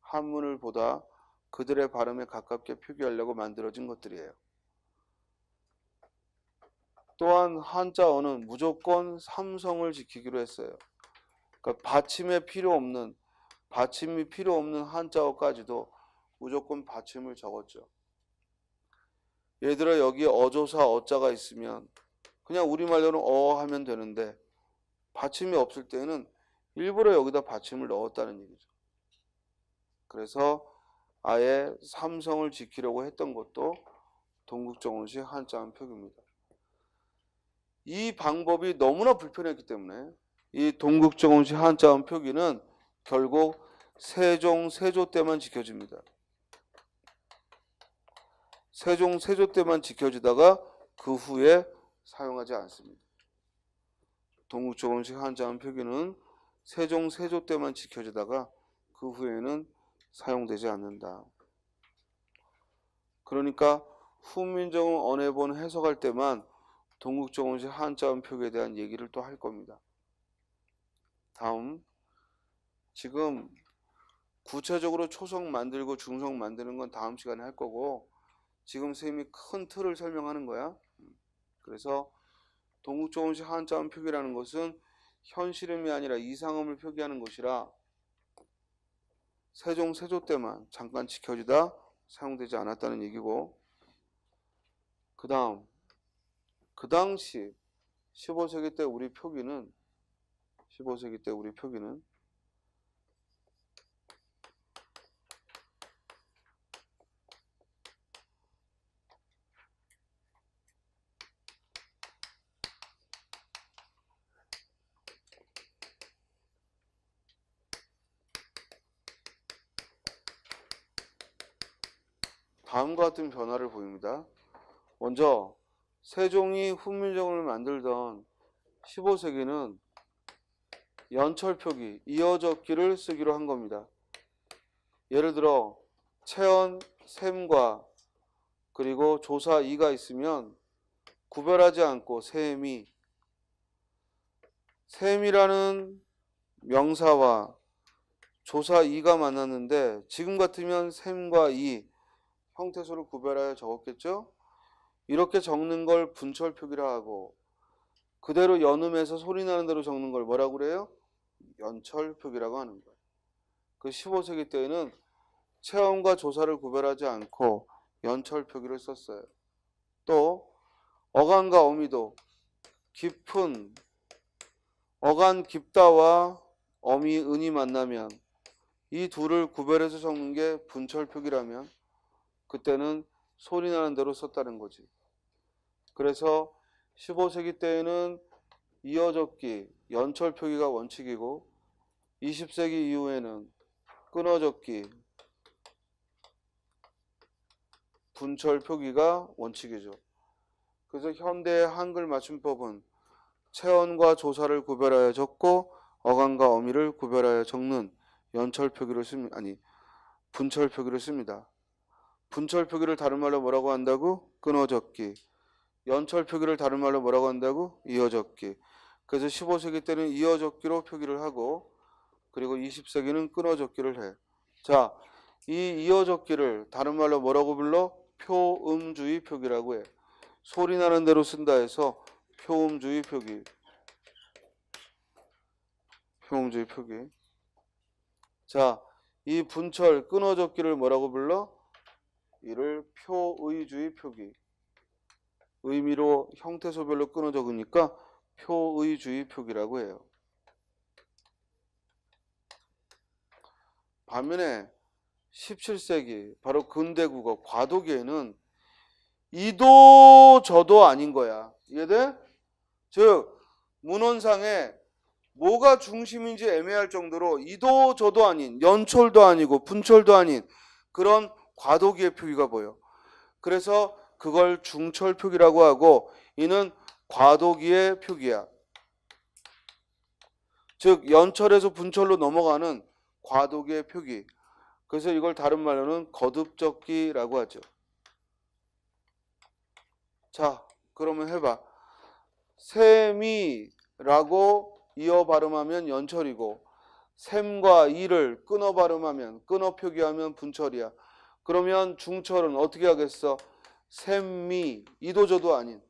한문을 보다 그들의 발음에 가깝게 표기하려고 만들어진 것들이에요. 또한 한자어는 무조건 삼성을 지키기로 했어요. 그러니까 받침이 필요 없는 한자어까지도 무조건 받침을 적었죠. 예를 들어 여기 어조사 어자가 있으면 그냥 우리말로는 하면 되는데 받침이 없을 때는 일부러 여기다 받침을 넣었다는 얘기죠. 그래서 아예 삼성을 지키려고 했던 것도 동국정운식 한자음 표기입니다. 이 방법이 너무나 불편했기 때문에 이 동국정운식 한자음 표기는 결국 세종 세조 때만 지켜집니다. 세종 세조 때만 지켜지다가 그 후에 사용하지 않습니다. 동국적 음식 한자음 표기는 세종 세조 때만 지켜지다가 그 후에는 사용되지 않는다. 그러니까 훈민정음 언해본 해석할 때만 동국적 음식 한자음 표기에 대한 얘기를 또 할 겁니다. 다음, 지금 구체적으로 초성 만들고 중성 만드는 건 다음 시간에 할 거고 지금 선생님이 큰 틀을 설명하는 거야. 그래서 동국적 음식 한자음 표기라는 것은 현실음이 아니라 이상음을 표기하는 것이라 세종 세조 때만 잠깐 지켜지다 사용되지 않았다는 얘기고, 그 다음 그 당시 15세기 때 우리 표기는 다음과 같은 변화를 보입니다. 먼저 세종이 훈민정음을 만들던 15세기는 연철표기, 이어적기를 쓰기로 한 겁니다. 예를 들어 체언, 셈과 그리고 조사, 이가 있으면 구별하지 않고 셈이라는 명사와 조사, 이가 만났는데 지금 같으면 셈과 이 형태소를 구별하여 적었겠죠? 이렇게 적는 걸 분철표기라 하고 그대로 연음해서 소리 나는 대로 적는 걸 뭐라고 그래요? 연철표기라고 하는 거예요. 그 15세기 때에는 체험과 조사를 구별하지 않고 연철표기를 썼어요. 또 어간과 어미도 깊은 어간 깊다와 어미 은이 만나면 이 둘을 구별해서 적는 게 분철표기라면 그때는 소리 나는 대로 썼다는 거지. 그래서 15세기 때에는 이어적기, 연철표기가 원칙이고 20세기 이후에는 끊어적기, 분철표기가 원칙이죠. 그래서 현대의 한글 맞춤법은 체언과 조사를 구별하여 적고 어간과 어미를 구별하여 적는 분철표기를 씁니다. 분철표기를 다른 말로 뭐라고 한다고? 끊어적기. 연철표기를 다른 말로 뭐라고 한다고? 이어적기. 그래서 15세기 때는 이어적기로 표기를 하고 그리고 20세기는 끊어적기를 해. 자, 이 이어적기를 다른 말로 뭐라고 불러? 표음주의 표기라고 해. 소리 나는 대로 쓴다 해서 표음주의 표기. 자, 이 분철, 끊어적기를 뭐라고 불러? 이를 표의주의 표기. 의미로 형태소별로 끊어 적으니까 표의주의 표기라고 해요. 반면에 17세기 바로 근대국어 과도기에는 이도 저도 아닌 거야. 이해돼? 즉 문헌상에 뭐가 중심인지 애매할 정도로 이도 저도 아닌, 연철도 아니고 분철도 아닌 그런 과도기의 표기가 보여. 그래서 그걸 중철 표기라고 하고 이는 과도기의 표기야. 즉 연철에서 분철로 넘어가는 과도기의 표기. 그래서 이걸 다른 말로는 거듭적기라고 하죠. 자, 그러면 해봐. 셈이라고 이어 발음하면 연철이고 셈과 이를 끊어 발음하면 끊어 표기하면 분철이야. 그러면 중철은 어떻게 하겠어? 셈미, 이도저도 아닌.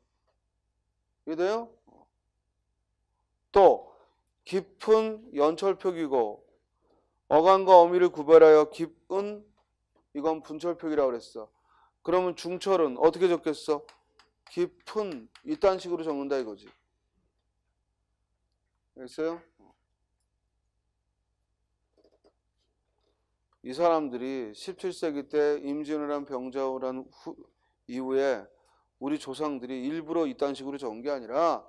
이해돼요? 또 깊은 연철 표기고 어간과 어미를 구별하여 깊은 이건 분철 표기라고 그랬어. 그러면 중철은 어떻게 적겠어? 깊은 이딴 식으로 적는다 이거지. 알겠어요? 이 사람들이 17세기 때 임진왜란 병자호란 이후에 우리 조상들이 일부러 이딴 식으로 적은 게 아니라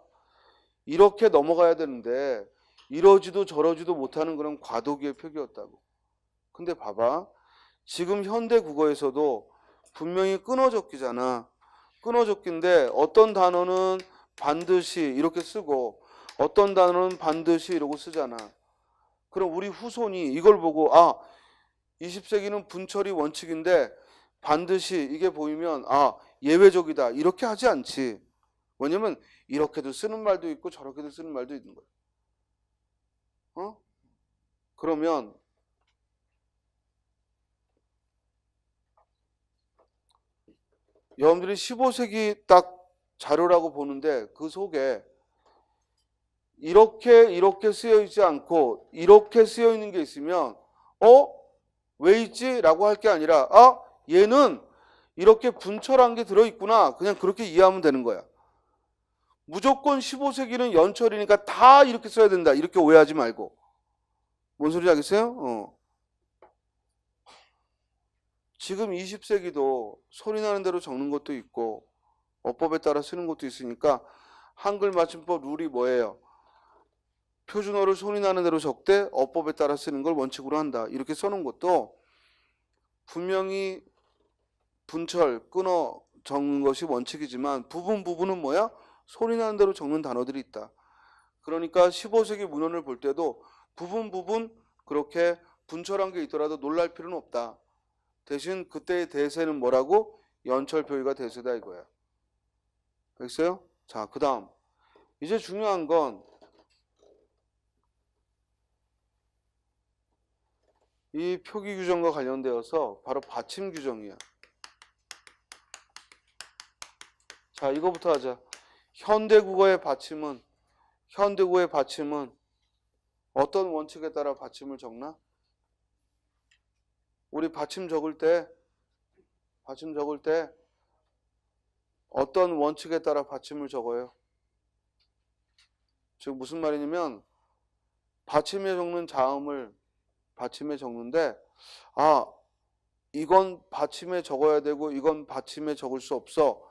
이렇게 넘어가야 되는데 이러지도 저러지도 못하는 그런 과도기의 표기였다고. 근데 봐봐. 지금 현대 국어에서도 분명히 끊어적기잖아. 끊어적기인데 어떤 단어는 반드시 이렇게 쓰고 어떤 단어는 반드시 이러고 쓰잖아. 그럼 우리 후손이 이걸 보고 20세기는 분철이 원칙인데 반드시 이게 보이면 예외적이다 이렇게 하지 않지. 왜냐면 이렇게도 쓰는 말도 있고 저렇게도 쓰는 말도 있는 거야. 그러면 여러분들이 15세기 딱 자료라고 보는데 그 속에 이렇게 쓰여 있지 않고 이렇게 쓰여 있는 게 있으면 왜 있지? 라고 할 게 아니라 얘는 이렇게 분철한 게 들어있구나. 그냥 그렇게 이해하면 되는 거야. 무조건 15세기는 연철이니까 다 이렇게 써야 된다. 이렇게 오해하지 말고. 뭔 소리지 알겠어요? 지금 20세기도 소리 나는 대로 적는 것도 있고 어법에 따라 쓰는 것도 있으니까 한글 맞춤법 룰이 뭐예요? 표준어를 소리 나는 대로 적되 어법에 따라 쓰는 걸 원칙으로 한다. 이렇게 써놓은 것도 분명히 분철, 끊어 적는 것이 원칙이지만 부분은 뭐야? 소리 나는 대로 적는 단어들이 있다. 그러니까 15세기 문헌을 볼 때도 부분 그렇게 분철한 게 있더라도 놀랄 필요는 없다. 대신 그때의 대세는 뭐라고? 연철 표기가 대세다 이거야. 알겠어요? 자, 그 다음 이제 중요한 건 이 표기 규정과 관련되어서 바로 받침 규정이야. 자, 이거부터 하자. 현대국어의 받침은 어떤 원칙에 따라 받침을 적나? 우리 받침 적을 때 어떤 원칙에 따라 받침을 적어요? 즉 무슨 말이냐면 받침에 적는 자음을 받침에 적는데 이건 받침에 적어야 되고 이건 받침에 적을 수 없어.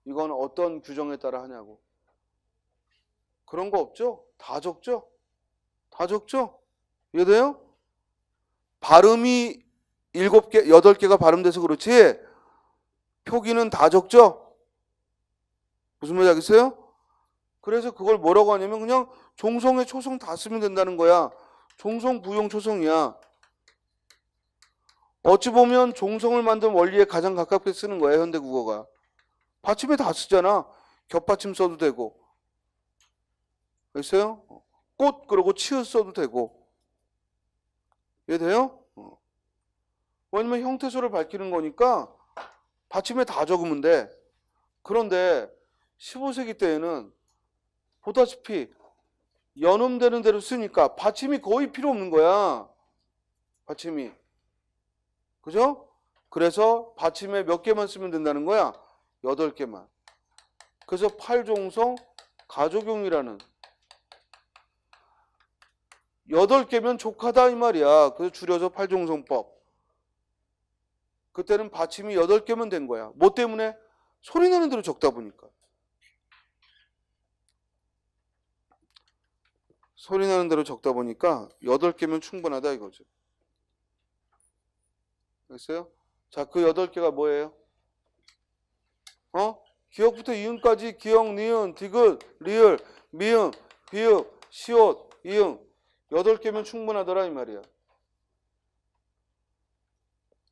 이건 어떤 규정에 따라 하냐고. 그런 거 없죠? 다 적죠? 이해돼요? 발음이 7개, 8개가 발음돼서 그렇지 표기는 다 적죠? 무슨 말인지 알겠어요? 그래서 그걸 뭐라고 하냐면 그냥 종성에 초성 다 쓰면 된다는 거야. 종성, 부용, 초성이야. 어찌 보면 종성을 만든 원리에 가장 가깝게 쓰는 거야, 현대국어가. 받침에 다 쓰잖아. 겹받침 써도 되고. 알겠어요? 꽃 그러고 치읓 써도 되고. 이해돼요? 왜냐면 형태소를 밝히는 거니까 받침에 다 적으면 돼. 그런데 15세기 때에는 보다시피 연음되는 대로 쓰니까 받침이 거의 필요 없는 거야. 받침이. 그죠? 그래서 받침에 몇 개만 쓰면 된다는 거야? 8개만. 그래서 팔종성 가족용이라는 8개면 족하다 이 말이야. 그래서 줄여서 팔종성법. 그때는 받침이 8개면 된 거야. 뭐 때문에? 소리 나는 대로 적다 보니까. 소리 나는 대로 적다 보니까 8개면 충분하다 이거죠. 알겠어요? 자, 그 8개가 뭐예요? 기역부터 이응까지 기역, 니은, 디귿, 리을, 미음, 비읍, 시옷, 이응 8개면 충분하더라 이 말이야.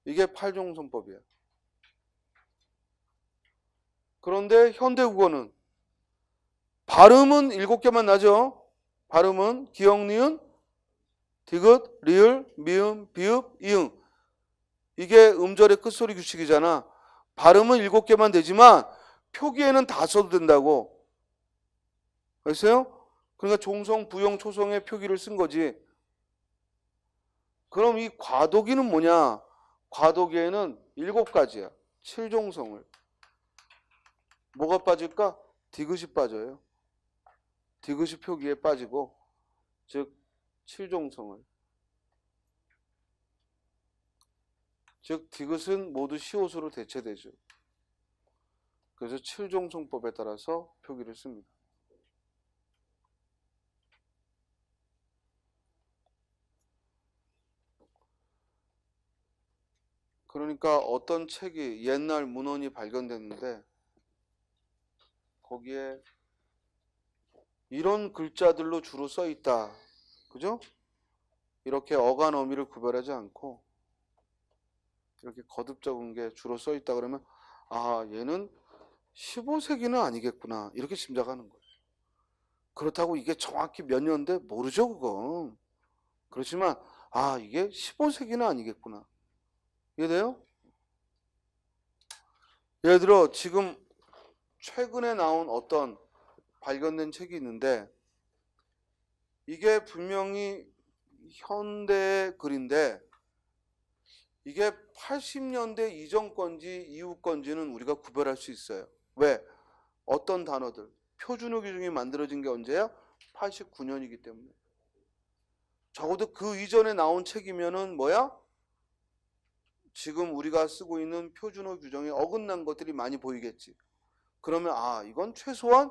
이게 팔종성법이야. 그런데 현대국어는 발음은 7개만 나죠. 발음은 기역, 니은, 디귿, 리을, 미음, 비읍, 이응. 이게 음절의 끝소리 규칙이잖아. 발음은 7개만 되지만 표기에는 다 써도 된다고. 알겠어요? 그러니까 종성, 부용, 초성의 표기를 쓴 거지. 그럼 이 과도기는 뭐냐? 과도기에는 7가지야. 7종성을. 뭐가 빠질까? 디귿이 빠져요. 디귿이 표기에 빠지고, 즉 7종성을. 즉 디귿은 모두 시옷으로 대체되죠. 그래서 7종성법에 따라서 표기를 씁니다. 그러니까 어떤 책이 옛날 문헌이 발견됐는데 거기에 이런 글자들로 주로 써 있다. 그죠? 이렇게 어간 어미를 구별하지 않고 이렇게 거듭 적은 게 주로 써 있다 그러면 아, 얘는 15세기는 아니겠구나. 이렇게 짐작하는 거예요. 그렇다고 이게 정확히 몇 년대 모르죠, 그건. 그렇지만 아, 이게 15세기는 아니겠구나. 이해돼요? 예를 들어 지금 최근에 나온 어떤 발견된 책이 있는데 이게 분명히 현대 글인데 이게 80년대 이전 건지 이후 건지는 우리가 구별할 수 있어요. 왜? 어떤 단어들, 표준어 규정이 만들어진 게 언제야? 89년이기 때문에. 적어도 그 이전에 나온 책이면은 뭐야? 지금 우리가 쓰고 있는 표준어 규정에 어긋난 것들이 많이 보이겠지. 그러면 아, 이건 최소한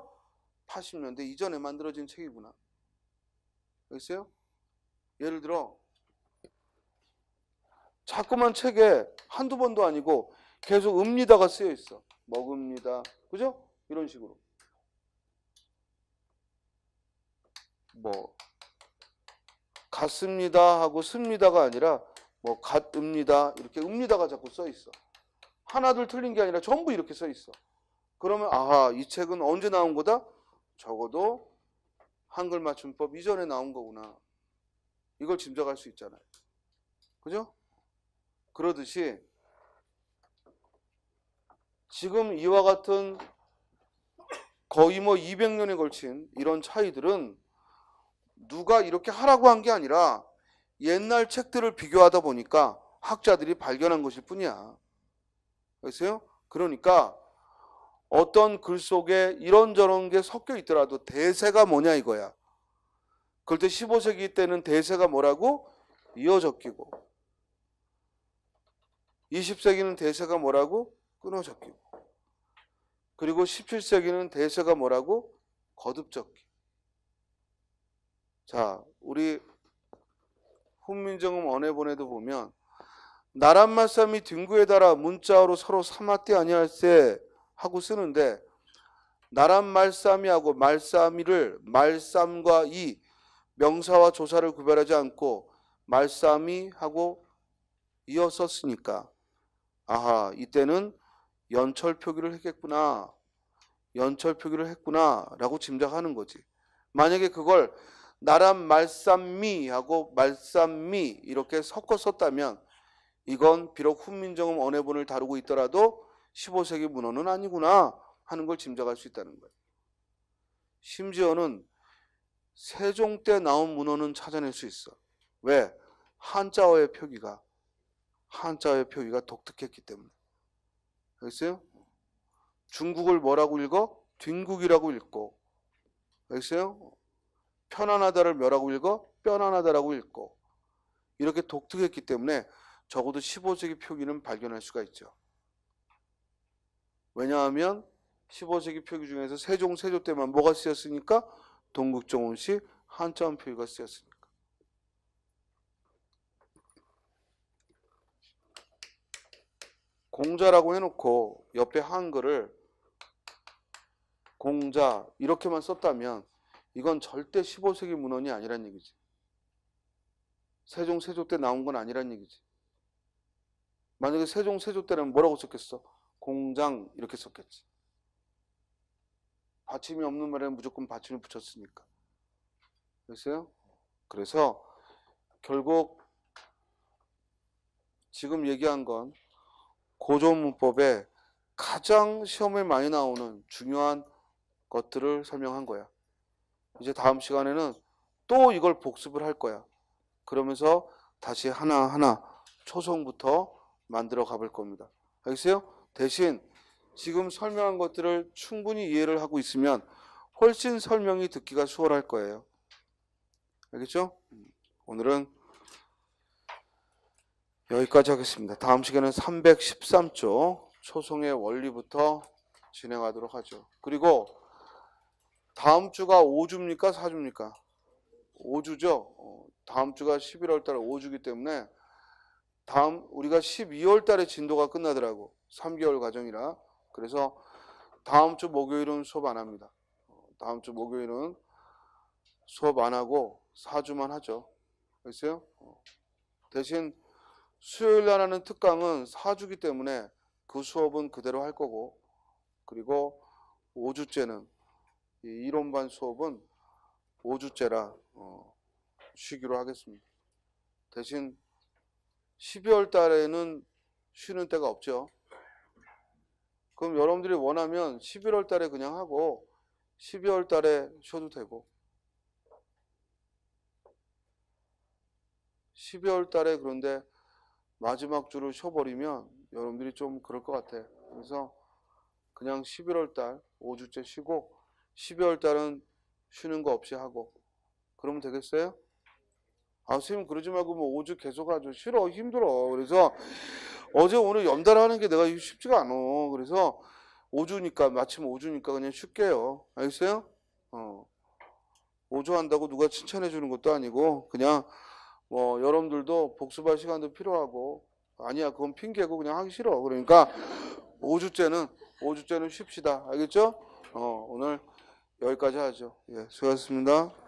80년대 이전에 만들어진 책이구나. 알겠어요? 예를 들어 자꾸만 책에 한두 번도 아니고 계속 읍니다가 쓰여 있어. 먹읍니다. 그죠? 이런 식으로. 뭐 같습니다 하고 씁니다가 아니라 뭐 같읍니다 이렇게 읍니다가 자꾸 써 있어. 하나둘 틀린 게 아니라 전부 이렇게 써 있어. 그러면 아하, 이 책은 언제 나온 거다? 적어도 한글 맞춤법 이전에 나온 거구나. 이걸 짐작할 수 있잖아요. 그죠? 그러듯이 지금 이와 같은 거의 뭐 200년에 걸친 이런 차이들은 누가 이렇게 하라고 한 게 아니라 옛날 책들을 비교하다 보니까 학자들이 발견한 것일 뿐이야. 알겠어요? 그러니까 어떤 글 속에 이런저런 게 섞여 있더라도 대세가 뭐냐 이거야. 그럴 때 15세기 때는 대세가 뭐라고? 이어 적기고 20세기는 대세가 뭐라고? 끊어 적기고 그리고 17세기는 대세가 뭐라고? 거듭 적기. 자, 우리 훈민정음 언해본에도 보면 나란 말씀이 딩구에 달아 문자어로 서로 삼았대 아니할세 하고 쓰는데 나란 말쌈이하고 말쌈이를 말쌈과 이 명사와 조사를 구별하지 않고 말쌈이 하고 이어서 쓰니까 아하, 이때는 연철 표기를 했겠구나. 연철 표기를 했구나 라고 짐작하는 거지. 만약에 그걸 나란 말쌈미하고 말쌈미 이렇게 섞어 썼다면 이건 비록 훈민정음 언해본을 다루고 있더라도 15세기 문헌은 아니구나 하는 걸 짐작할 수 있다는 거예요. 심지어는 세종 때 나온 문헌은 찾아낼 수 있어. 왜? 한자어의 표기가 독특했기 때문에. 알겠어요? 중국을 뭐라고 읽어? 뒷국이라고 읽고. 알겠어요? 편안하다를 뭐라고 읽어? 뼈난하다라고 읽고. 이렇게 독특했기 때문에 적어도 15세기 표기는 발견할 수가 있죠. 왜냐하면 15세기 표기 중에서 세종, 세조 때만 뭐가 쓰였으니까? 동국정원시 한자음 표기가 쓰였으니까. 공자라고 해놓고 옆에 한글을 공자 이렇게만 썼다면 이건 절대 15세기 문헌이 아니란 얘기지. 세종, 세조 때 나온 건 아니란 얘기지. 만약에 세종, 세조 때는 뭐라고 썼겠어? 공장 이렇게 썼겠지. 받침이 없는 말에는 무조건 받침을 붙였으니까. 됐어요? 그래서 결국 지금 얘기한 건 고전문법에 가장 시험에 많이 나오는 중요한 것들을 설명한 거야. 이제 다음 시간에는 또 이걸 복습을 할 거야. 그러면서 다시 하나하나 초성부터 만들어 가볼 겁니다. 알겠어요? 대신 지금 설명한 것들을 충분히 이해를 하고 있으면 훨씬 설명이 듣기가 수월할 거예요. 알겠죠? 오늘은 여기까지 하겠습니다. 다음 시간에는 313쪽 초성의 원리부터 진행하도록 하죠. 그리고 다음 주가 5주입니까? 4주입니까? 5주죠. 다음 주가 11월 달 5주이기 때문에 우리가 12월 달에 진도가 끝나더라고. 3개월 과정이라. 그래서 다음 주 목요일은 수업 안 합니다. 다음 주 목요일은 수업 안 하고 4주만 하죠. 알겠어요? 대신 수요일 날 하는 특강은 4주기 때문에 그 수업은 그대로 할 거고, 그리고 5주째는 이 이론반 수업은 5주째라 쉬기로 하겠습니다. 대신 12월 달에는 쉬는 때가 없죠. 그럼 여러분들이 원하면 11월 달에 그냥 하고 12월 달에 쉬어도 되고, 12월 달에 그런데 마지막 주를 쉬어버리면 여러분들이 좀 그럴 것 같아. 그래서 그냥 11월 달 5주째 쉬고 12월 달은 쉬는 거 없이 하고 그러면 되겠어요? 아, 선생님 그러지 말고 뭐 5주 계속 하죠. 싫어, 힘들어. 그래서 어제 오늘 연달아 하는 게 내가 쉽지가 않아. 그래서 5주니까 마침 5주니까 그냥 쉴게요. 알겠어요? 5주 한다고 누가 칭찬해 주는 것도 아니고 그냥 뭐 여러분들도 복습할 시간도 필요하고, 아니야 그건 핑계고 그냥 하기 싫어. 그러니까 5주째는 쉽시다. 알겠죠? 오늘 여기까지 하죠. 예, 수고하셨습니다.